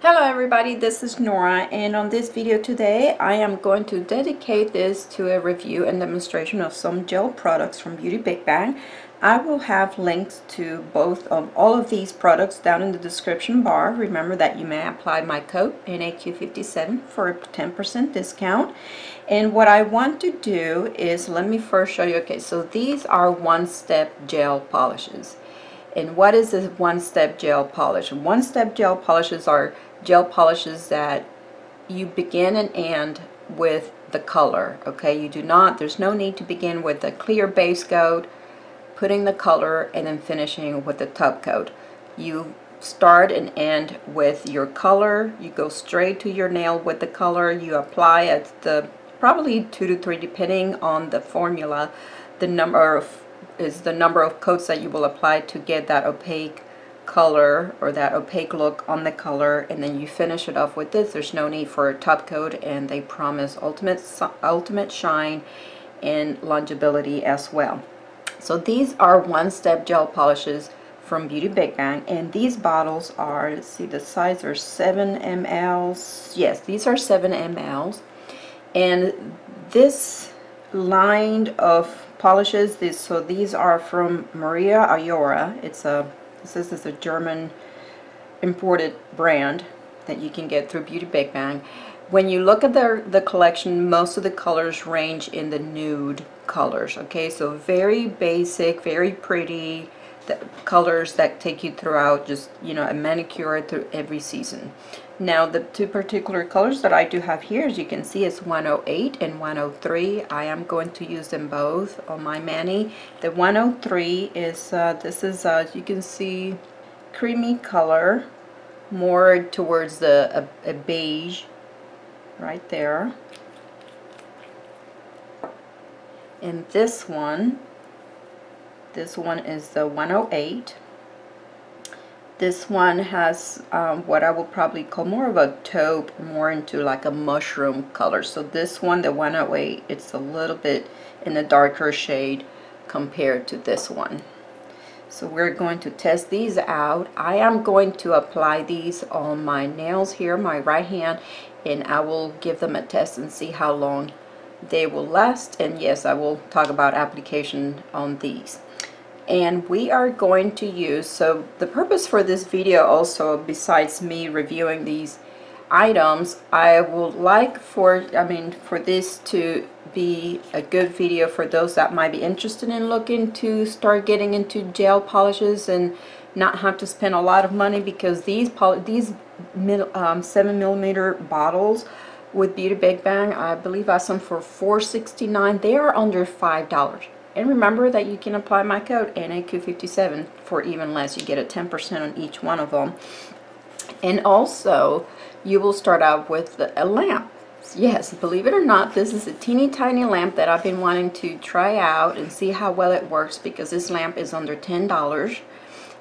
Hello everybody, this is Nora, and on this video today I am going to dedicate this to a review and demonstration of some gel products from BigBang. I will have links to all of these products down in the description bar. Remember that you may apply my code NAQ57 for a 10% discount. And what I want to do is, let me first show you. Okay, so these are one-step gel polishes. And what is a one-step gel polish? One-step gel polishes are gel polishes that you begin and end with the color. Okay, there's no need to begin with a clear base coat, putting the color, and then finishing with the top coat. You start and end with your color. You go straight to your nail with the color. You apply at the probably 2 to 3, depending on the formula. The number of coats that you will apply to get that opaque color or that opaque look on the color, and then you finish it off with this. There's no need for a top coat, and they promise ultimate shine and longevity as well. So these are one-step gel polishes from BigBang, and these bottles are, let's see, the size are 7 mLs. Yes, these are 7 mLs, and this line of polishes, these are from Maria Ayora. This is a German imported brand that you can get through BigBang. When you look at the collection, most of the colors range in the nude colors. Okay, so very basic, very pretty, the colors that take you throughout just, a manicure through every season. Now the two particular colors that I do have here, as you can see, is 108 and 103. I am going to use them both on my mani. The 103 is this is you can see, creamy color, more towards a beige right there. And this one is the 108. This one has what I will probably call more of a taupe, more into like a mushroom color. So this one, the 108, it's a little bit in a darker shade compared to this one. So we're going to test these out. I am going to apply these on my nails here, my right hand, and I will give them a test and see how long they will last. And yes, I will talk about application on these. And we are going to use, so the purpose for this video also, besides me reviewing these items, I would like for this to be a good video for those that might be interested in looking to start getting into gel polishes and not have to spend a lot of money, because these 7mm bottles with BigBang, I believe I saw them for $4.69. They are under $5. And remember that you can apply my code NAQ57 for even less. You get a 10% on each one of them. And also, you will start out with a lamp. Yes, believe it or not, this is a teeny tiny lamp that I've been wanting to try out and see how well it works, because this lamp is under $10.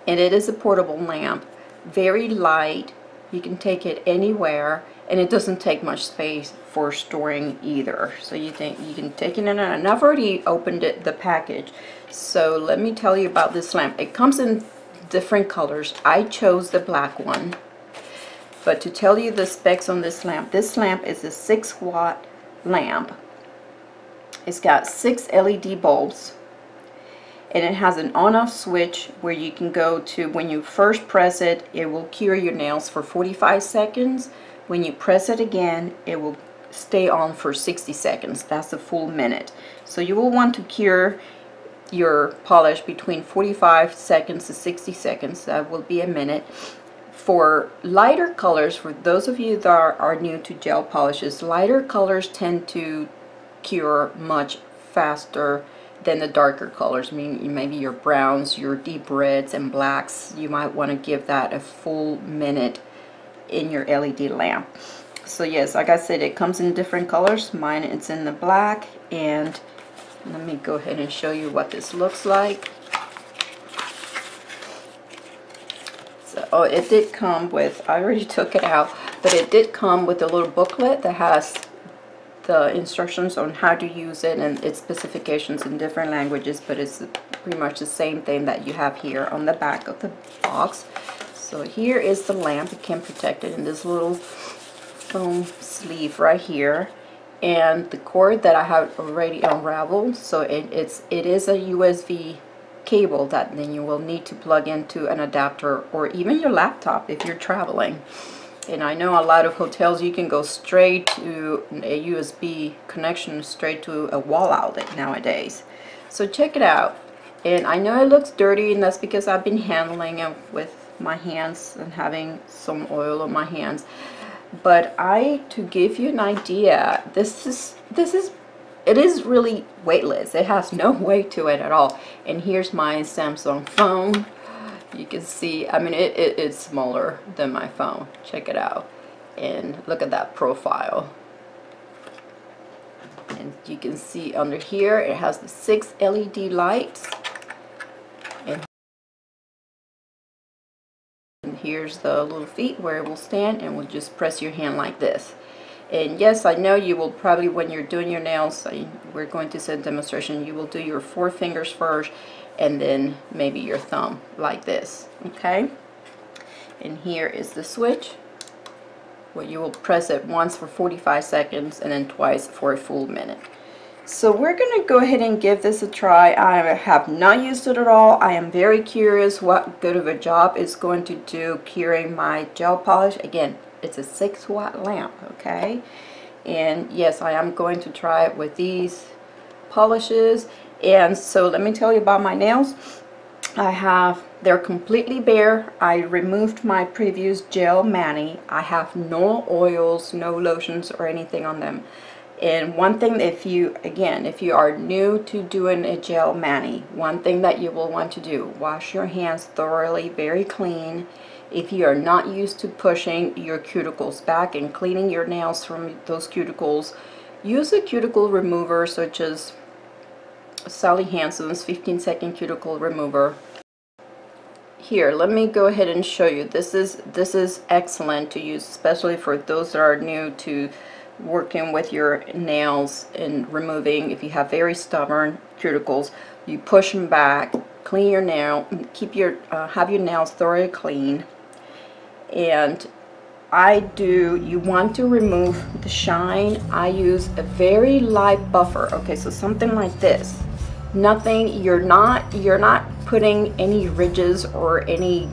And it is a portable lamp. Very light. You can take it anywhere, and it doesn't take much space for storing either. So you can take it in, and I've already opened the package. So let me tell you about this lamp. It comes in different colors. I chose the black one. But to tell you the specs on this lamp is a 6-watt lamp. It's got 6 LED bulbs. And it has an on-off switch where you can go to, when you first press it, it will cure your nails for 45 seconds. When you press it again, it will stay on for 60 seconds. That's a full minute. So you will want to cure your polish between 45 seconds to 60 seconds. That will be a minute. For lighter colors, for those of you that are new to gel polishes, lighter colors tend to cure much faster than the darker colors. I mean, maybe your browns, your deep reds and blacks, you might want to give that a full minute in your LED lamp. So yes, like I said, it comes in different colors. Mine, it's in the black, and let me go ahead and show you what this looks like. So, it did come with, I already took it out, but it did come with a little booklet that has the instructions on how to use it and its specifications in different languages, but it's pretty much the same thing that you have here on the back of the box. So here is the lamp. It came protected in this little foam sleeve right here, and the cord that I have already unraveled. So it is a USB cable that then you will need to plug into an adapter or even your laptop if you're traveling. And I know a lot of hotels you can go straight to a USB connection, straight to a wall outlet nowadays. So check it out. And I know it looks dirty, and that's because I've been handling it with my hands and having some oil on my hands. But to give you an idea, it is really weightless. It has no weight to it at all. And here's my Samsung phone. You can see, I mean, it's smaller than my phone. Check it out. And look at that profile. And you can see under here, it has the 6 LED lights. And here's the little feet where it will stand, and will just press your hand like this. And yes, I know you will probably, when you're doing your nails, we're going to see a demonstration, you will do your 4 fingers first, and then maybe your thumb like this, okay? And here is the switch, where you will press it once for 45 seconds and then twice for a full minute. So we're going to go ahead and give this a try. I have not used it at all. I am very curious what good of a job it's going to do curing my gel polish. Again, it's a 6-watt lamp, okay? And yes, I am going to try it with these polishes. And so let me tell you about my nails. They're completely bare. I removed my previous gel mani. I have no oils, no lotions or anything on them. And one thing, if you are new to doing a gel mani, one thing that you will want to do, wash your hands thoroughly, very clean. If you are not used to pushing your cuticles back and cleaning your nails from those cuticles, use a cuticle remover such as Sally Hansen's 15-second cuticle remover. Here, let me go ahead and show you. This is excellent to use, especially for those that are new to working with your nails and removing. If you have very stubborn cuticles, you push them back, clean your nail, have your nails thoroughly clean. And you want to remove the shine. I use a very light buffer. Okay, so something like this. Nothing, you're not putting any ridges or any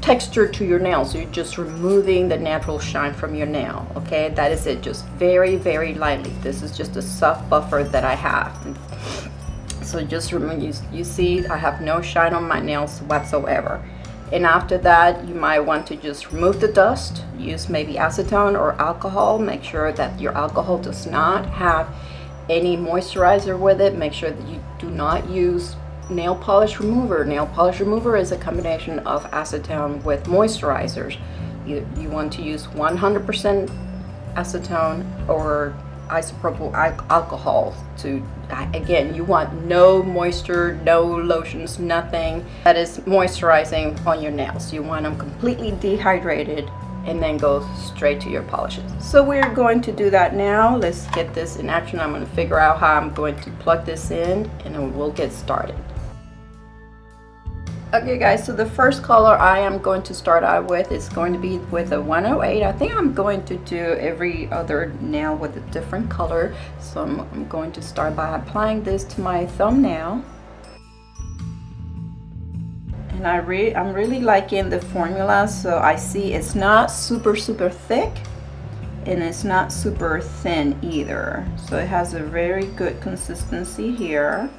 texture to your nails. You're just removing the natural shine from your nail. Okay, that is it, just very, very lightly. This is just a soft buffer that I have. So just remove, you see I have no shine on my nails whatsoever. And after that, you might want to just remove the dust, use maybe acetone or alcohol. Make sure that your alcohol does not have any moisturizer with it. Make sure that you do not use nail polish remover. Nail polish remover is a combination of acetone with moisturizers. You want to use 100% acetone or isopropyl alcohol to, again, you want no moisture, no lotions, nothing that is moisturizing on your nails. You want them completely dehydrated and then go straight to your polishes. So we're going to do that now. Let's get this in action. I'm going to figure out how I'm going to plug this in, and then we'll get started. Okay guys, so the first color I am going to start out with is going to be with a 108. I think I'm going to do every other nail with a different color. So I'm going to start by applying this to my thumbnail. And I'm really liking the formula. So I see it's not super thick and it's not super thin either. So it has a very good consistency here.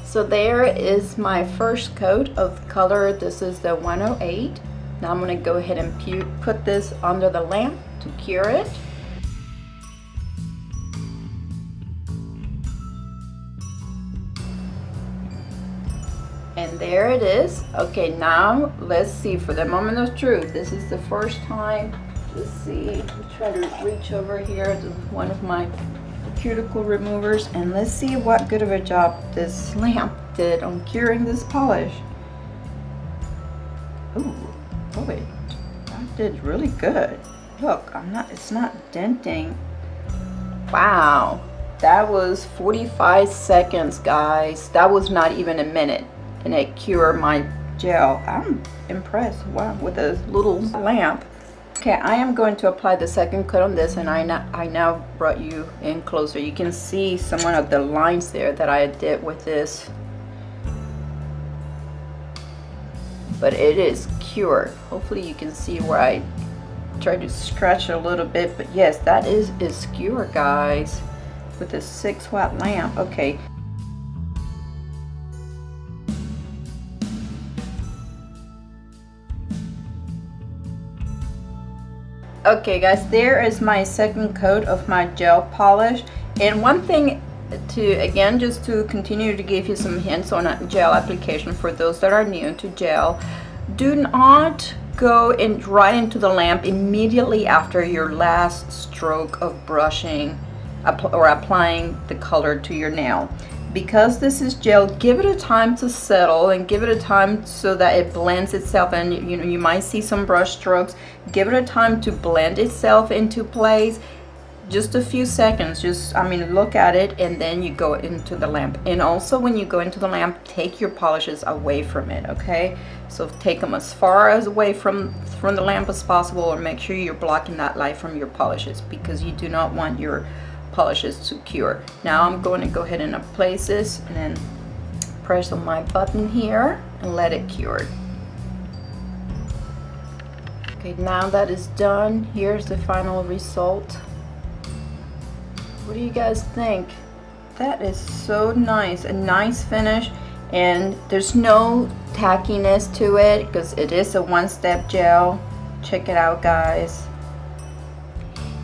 So there is my first coat of color. This is the 108. Now I'm going to go ahead and put this under the lamp to cure it. And there it is. Okay, now let's see, for the moment of truth, this is the first time. Let's see, I'll try to reach over here to one of my cuticle removers, and let's see what good of a job this lamp did on curing this polish. Ooh, boy, that did really good. Look, it's not denting. Wow, that was 45 seconds, guys. That was not even a minute, and it cured my gel. I'm impressed. Wow, with a little lamp. Okay, I am going to apply the second coat on this, and I now brought you in closer. You can see some of the lines there that I did with this, but it is cured. Hopefully you can see where I tried to stretch a little bit, but yes, that is cured, guys, with a 6-watt lamp. Okay. Okay guys, there is my second coat of my gel polish. And one thing to, again, just to continue to give you some hints on a gel application for those that are new to gel, do not go right into the lamp immediately after your last stroke of brushing or applying the color to your nail. Because this is gel, give it a time to settle and give it a time so that it blends itself in. You know, you might see some brush strokes. Give it a time to blend itself into place. Just a few seconds. Just, I mean, look at it, and then you go into the lamp. And also, when you go into the lamp, take your polishes away from it, okay? So take them as far away from the lamp as possible, or make sure you're blocking that light from your polishes, because you do not want your polishes to cure. Now I'm going to go ahead and place this and then press on my button here and let it cure. Okay, now that is done, here's the final result. What do you guys think? That is so nice, a nice finish, and there's no tackiness to it because it is a one-step gel. Check it out, guys.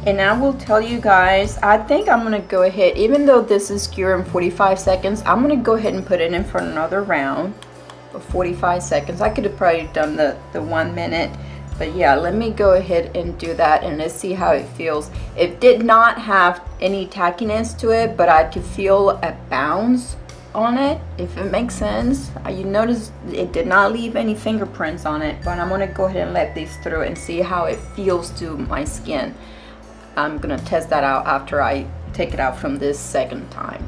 And I will tell you guys, I think I'm going to go ahead, even though this is cured in 45 seconds, I'm going to go ahead and put it in for another round of 45 seconds. I could have probably done the 1 minute, but yeah, let me go ahead and do that, and let's see how it feels. It did not have any tackiness to it, but I could feel a bounce on it, if it makes sense. You notice it did not leave any fingerprints on it, but I'm going to go ahead and let these through and see how it feels to my skin. I'm gonna test that out after I take it out from this second time.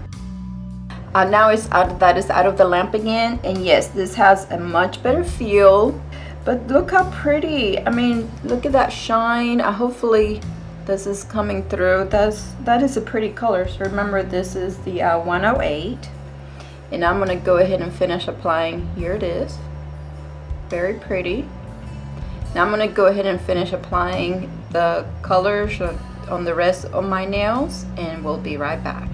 Now that is out of the lamp again, and yes, this has a much better feel. But look how pretty! I mean, look at that shine. Hopefully, this is coming through. That is a pretty color. So remember, this is the 108, and I'm gonna go ahead and finish applying. Here it is, very pretty. Now I'm gonna go ahead and finish applying the colors on the rest of my nails, and we'll be right back.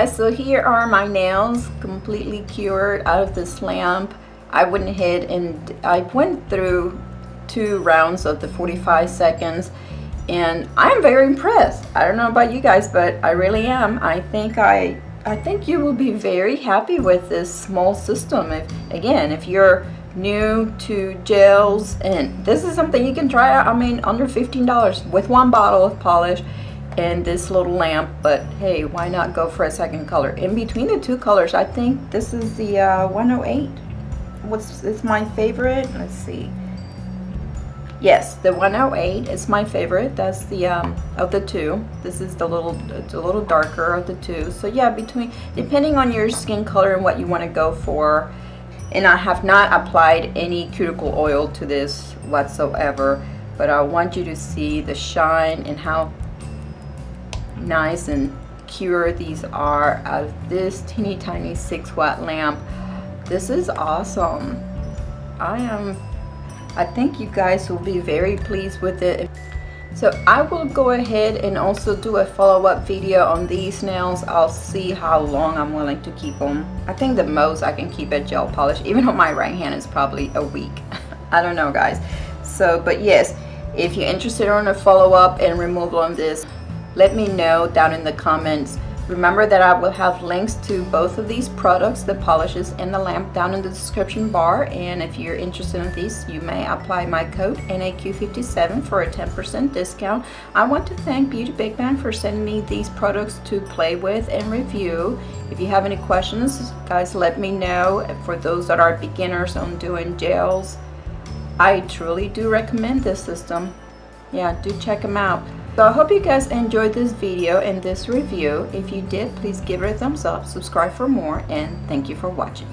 So here are my nails completely cured out of this lamp. I went ahead and I went through 2 rounds of the 45 seconds, and I'm very impressed. I don't know about you guys, but I really am. I think you will be very happy with this small system. If you're new to gels, and this is something you can try out. I mean, under $15 with one bottle of polish and this little lamp. But hey, why not go for a second color? In between the two colors, I think this is the 108. It's my favorite. Let's see. Yes, the 108 is my favorite. That's the of the two. This is it's a little darker of the two. So yeah, depending on your skin color and what you want to go for. And I have not applied any cuticle oil to this whatsoever, but I want you to see the shine and how nice and pure these are out of this teeny tiny 6-watt lamp. This is awesome. I think you guys will be very pleased with it. So I will go ahead and also do a follow-up video on these nails. I'll see how long I'm willing to keep them. I think the most I can keep a gel polish, even on my right hand, is probably a week. I don't know, guys. So, but yes, if you're interested in a follow-up and removal on this, let me know down in the comments. Remember that I will have links to both of these products, the polishes and the lamp, down in the description bar. And if you're interested in these, you may apply my code NAQ57 for a 10% discount. I want to thank Beauty BigBang for sending me these products to play with and review. If you have any questions, guys, let me know. For those that are beginners on doing gels, I truly do recommend this system. Yeah, do check them out. So I hope you guys enjoyed this video and this review. If you did, please give it a thumbs up, subscribe for more, and thank you for watching.